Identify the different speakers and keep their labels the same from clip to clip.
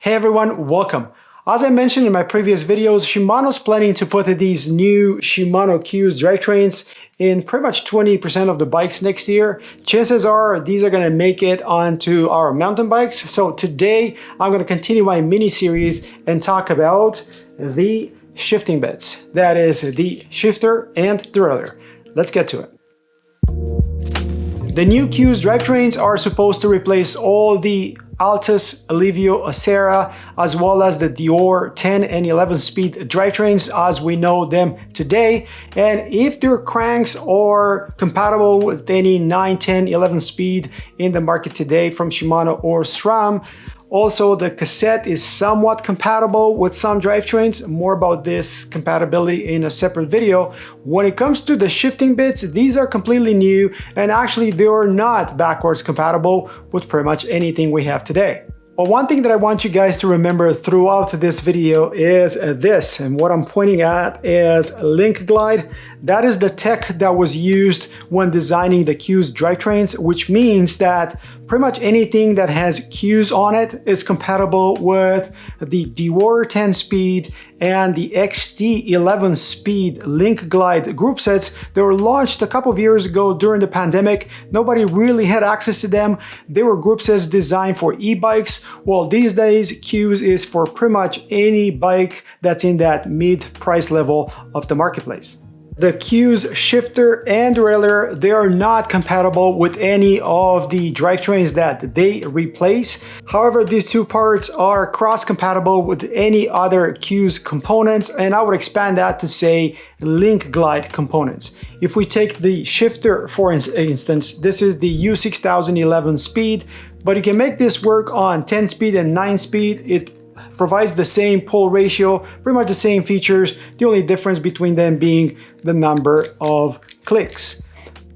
Speaker 1: Hey everyone, welcome. As I mentioned in my previous videos, Shimano's planning to put these new Shimano CUES drivetrains in pretty much 20% of the bikes next year. Chances are these are going to make it onto our mountain bikes. So today I'm going to continue my mini series and talk about the shifting bits. That is the shifter and derailleur. Let's get to it. The new CUES drivetrains are supposed to replace all the Altus, Alivio, Acera, as well as the Deore 10 and 11 speed drivetrains as we know them today. And if their cranks are compatible with any 9, 10, 11 speed in the market today from Shimano or SRAM, also, the cassette is somewhat compatible with some drivetrains. More about this compatibility in a separate video. When it comes to the shifting bits, these are completely new and actually they are not backwards compatible with pretty much anything we have today. But one thing that I want you guys to remember throughout this video is this, and what I'm pointing at is LINKGLIDE. That is the tech that was used when designing the CUES drivetrains, which means that pretty much anything that has CUES on it is compatible with the Deore 10 speed and the XT 11 speed LINKGLIDE group sets. They were launched a couple of years ago during the pandemic. Nobody really had access to them. They were group sets designed for e-bikes. Well, these days CUES is for pretty much any bike that's in that mid price level of the marketplace. The CUES shifter and derailleur, they are not compatible with any of the drivetrains that they replace. However, these two parts are cross-compatible with any other CUES components, and I would expand that to say LINKGLIDE components. If we take the shifter, for instance, this is the U6011 speed, but you can make this work on 10 speed and 9 speed. It provides the same pull ratio, pretty much the same features, the only difference between them being the number of clicks.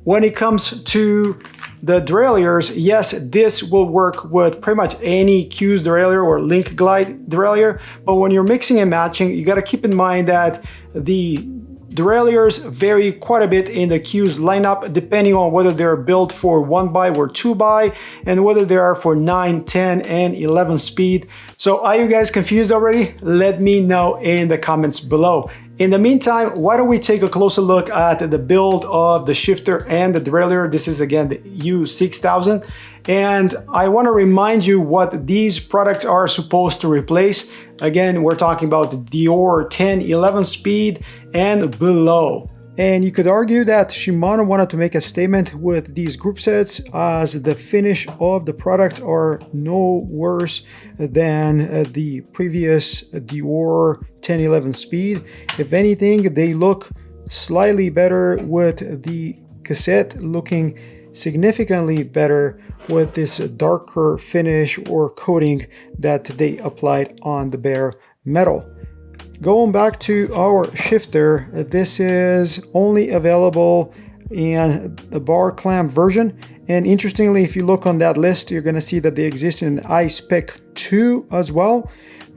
Speaker 1: When it comes to the derailleurs, yes, this will work with pretty much any CUES derailleur or LINKGLIDE derailleur, but when you're mixing and matching, you got to keep in mind that the derailleurs vary quite a bit in the CUES lineup depending on whether they're built for 1x or 2x and whether they are for 9, 10, and 11 speed. So are you guys confused already? Let me know in the comments below. In the meantime, why don't we take a closer look at the build of the shifter and the derailleur. This is again the U6000. And I want to remind you what these products are supposed to replace. Again, we're talking about the Deore 10, 11 speed and below. And you could argue that Shimano wanted to make a statement with these group sets as the finish of the products are no worse than the previous Deore 10, 11 speed. If anything, they look slightly better with the cassette looking significantly better with this darker finish or coating that they applied on the bare metal. Going back to our shifter, this is only available in the bar clamp version. And interestingly, if you look on that list, you're going to see that they exist in iSpec 2 as well,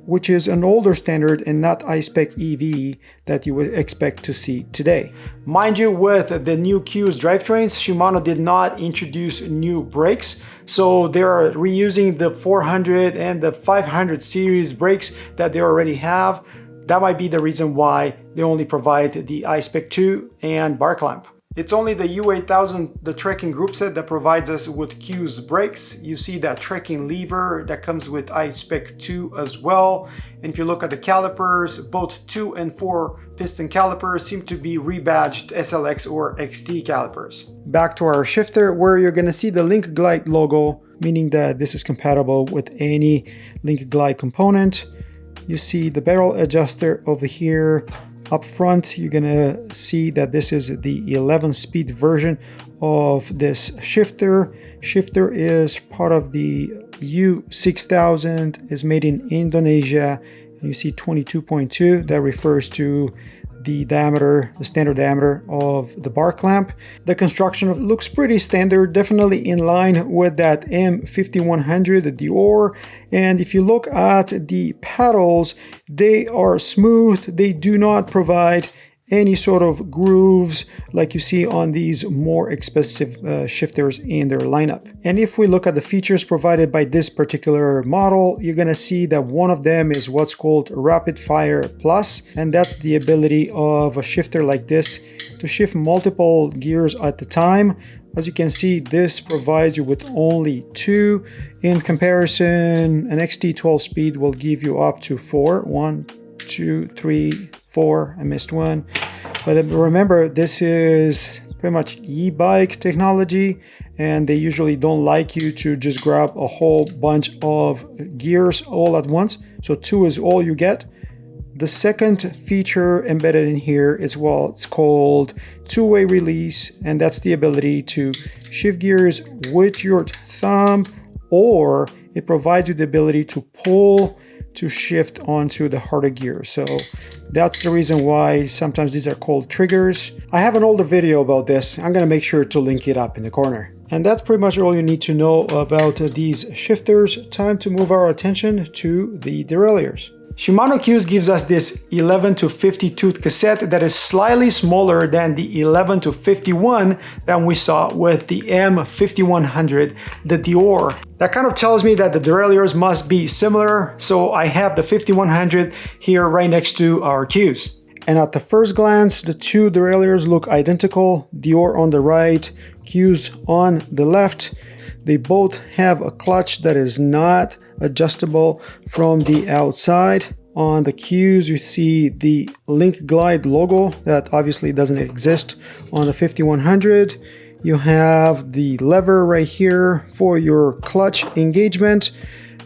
Speaker 1: which is an older standard and not iSpec EV that you would expect to see today. Mind you, with the new CUES drivetrains, Shimano did not introduce new brakes, so they are reusing the 400 and the 500 series brakes that they already have. That might be the reason why they only provide the iSpec 2 and bar clamp. It's only the U8000, the trekking group set, that provides us with CUES brakes. You see that trekking lever that comes with iSpec 2 as well. And if you look at the calipers, both 2 and 4 piston calipers seem to be rebadged SLX or XT calipers. Back to our shifter, where you're going to see the LINKGLIDE logo, meaning that this is compatible with any LINKGLIDE component. You see the barrel adjuster over here. Up front, you're gonna see that this is the 11 speed version of this shifter. Shifter is part of the U6000, is made in Indonesia. And you see 22.2, that refers to the diameter, the standard diameter of the bar clamp. The construction looks pretty standard, definitely in line with that M5100, the Deore. And if you look at the paddles, they are smooth. They do not provide any sort of grooves like you see on these more expensive shifters in their lineup. And if we look at the features provided by this particular model, you're gonna see that one of them is what's called Rapid Fire Plus, and that's the ability of a shifter like this to shift multiple gears at the time. As you can see, this provides you with only 2. In comparison, an XT12 speed will give you up to 4. 1, 2, 3, 4. I missed one. But remember, this is pretty much e-bike technology, and they usually don't like you to just grab a whole bunch of gears all at once. So 2 is all you get. The second feature embedded in here is what's called two-way release, and that's the ability to shift gears with your thumb, or it provides you the ability to pull to shift onto the harder gear. So that's the reason why sometimes these are called triggers. I have an older video about this. I'm gonna make sure to link it up in the corner. And that's pretty much all you need to know about these shifters. Time to move our attention to the derailleurs. Shimano CUES gives us this 11 to 50 tooth cassette that is slightly smaller than the 11 to 51 that we saw with the M5100, the Deore. That kind of tells me that the derailleurs must be similar, so I have the 5100 here right next to our CUES. And at the first glance, the two derailleurs look identical, Deore on the right, CUES on the left. They both have a clutch that is not adjustable from the outside. On the CUES, you see the LINKGLIDE logo that obviously doesn't exist on the 5100. You have the lever right here for your clutch engagement.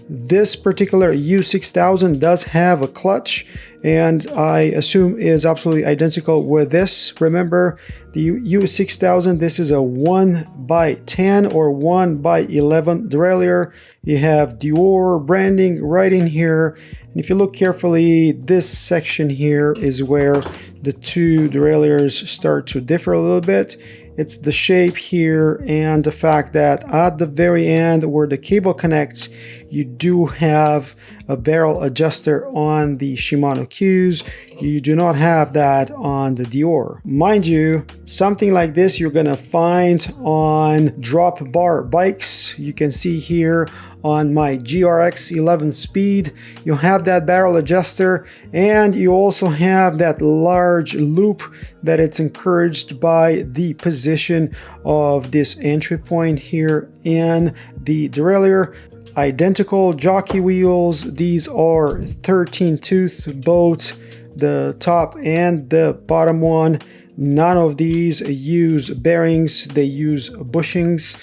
Speaker 1: This particular U6000 does have a clutch, and I assume is absolutely identical with this. Remember, the U6000, this is a 1x10 or 1x11 derailleur. You have Deore branding right in here. And if you look carefully, this section here is where the two derailleurs start to differ a little bit. It's the shape here and the fact that at the very end where the cable connects, you do have a barrel adjuster on the Shimano CUES. You do not have that on the Deore. Mind you, something like this you're gonna find on drop bar bikes. You can see here on my GRX 11 speed, you have that barrel adjuster, and you also have that large loop that it's encouraged by the position of this entry point here in the derailleur. Identical jockey wheels. These are 13 tooth both the top and the bottom one. None of these use bearings, they use bushings.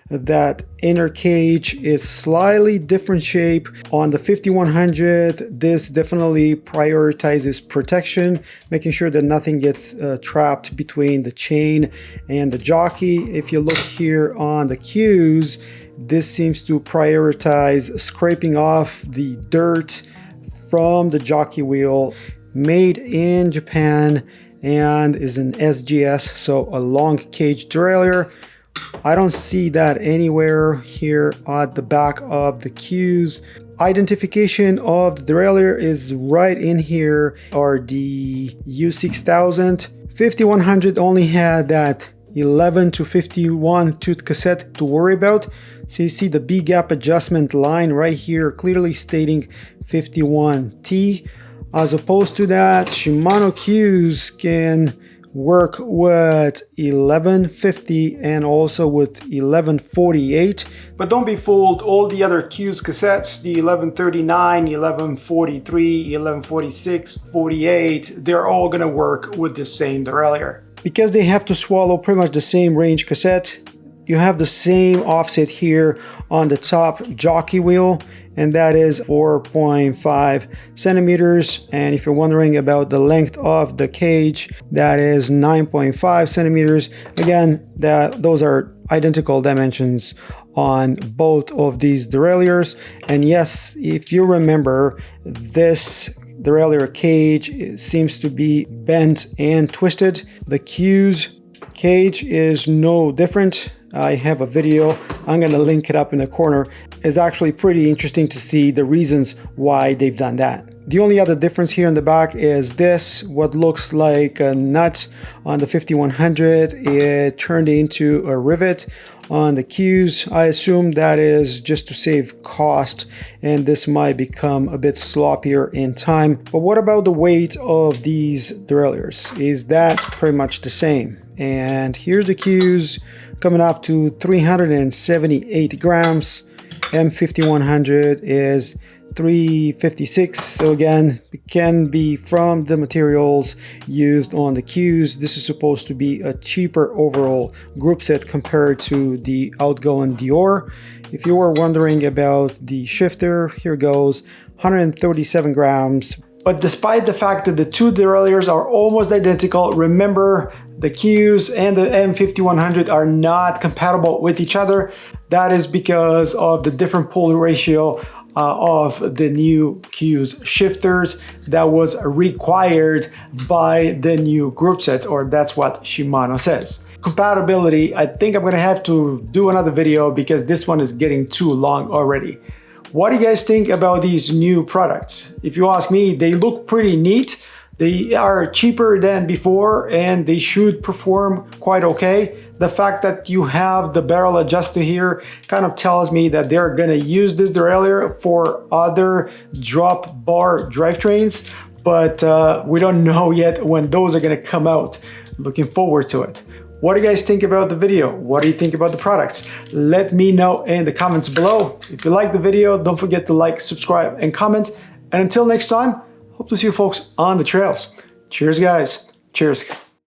Speaker 1: That inner cage is slightly different shape. On the 5100, this definitely prioritizes protection, making sure that nothing gets trapped between the chain and the jockey. If you look here on the CUES, this seems to prioritize scraping off the dirt from the jockey wheel. Made in Japan and is an SGS, so a long cage derailleur. I don't see that anywhere here at the back of the CUES. Identification of the derailleur is right in here, or the U6000. 5100 only had that 11 to 51 tooth cassette to worry about. So you see the B gap adjustment line right here clearly stating 51T. As opposed to that, Shimano CUES can work with 1150 and also with 1148. But don't be fooled, all the other CUES cassettes, the 1139, 1143, 1146, 48, they're all gonna work with the same derailleur. Because they have to swallow pretty much the same range cassette, you have the same offset here on the top jockey wheel, and that is 4.5 centimeters. And if you're wondering about the length of the cage, that is 9.5 centimeters. Again, those are identical dimensions on both of these derailleurs. And yes, if you remember, this derailleur cage seems to be bent and twisted. The CUES cage is no different. I have a video, I'm gonna link it up in the corner. It's actually pretty interesting to see the reasons why they've done that. The only other difference here in the back is this, what looks like a nut on the 5100, it turned into a rivet. On the CUES, I assume that is just to save cost, and this might become a bit sloppier in time. But what about the weight of these derailleurs? Is that pretty much the same? And here's the CUES coming up to 378 grams. M5100 is 356. So again, it can be from the materials used on the CUES. This is supposed to be a cheaper overall group set compared to the outgoing Deore. If you were wondering about the shifter, here goes, 137 grams. But despite the fact that the two derailleurs are almost identical, remember the CUES and the M5100 are not compatible with each other. That is because of the different pull ratio of the new CUES shifters that was required by the new group sets, or that's what Shimano says. Compatibility, I think I'm gonna have to do another video because this one is getting too long already. What do you guys think about these new products? If you ask me, they look pretty neat. They are cheaper than before and they should perform quite okay. The fact that you have the barrel adjuster here kind of tells me that they're gonna use this derailleur for other drop bar drivetrains, but we don't know yet when those are gonna come out. Looking forward to it. What do you guys think about the video? What do you think about the products? Let me know in the comments below. If you like the video, don't forget to like, subscribe, and comment. And until next time, hope to see you folks on the trails. Cheers, guys. Cheers.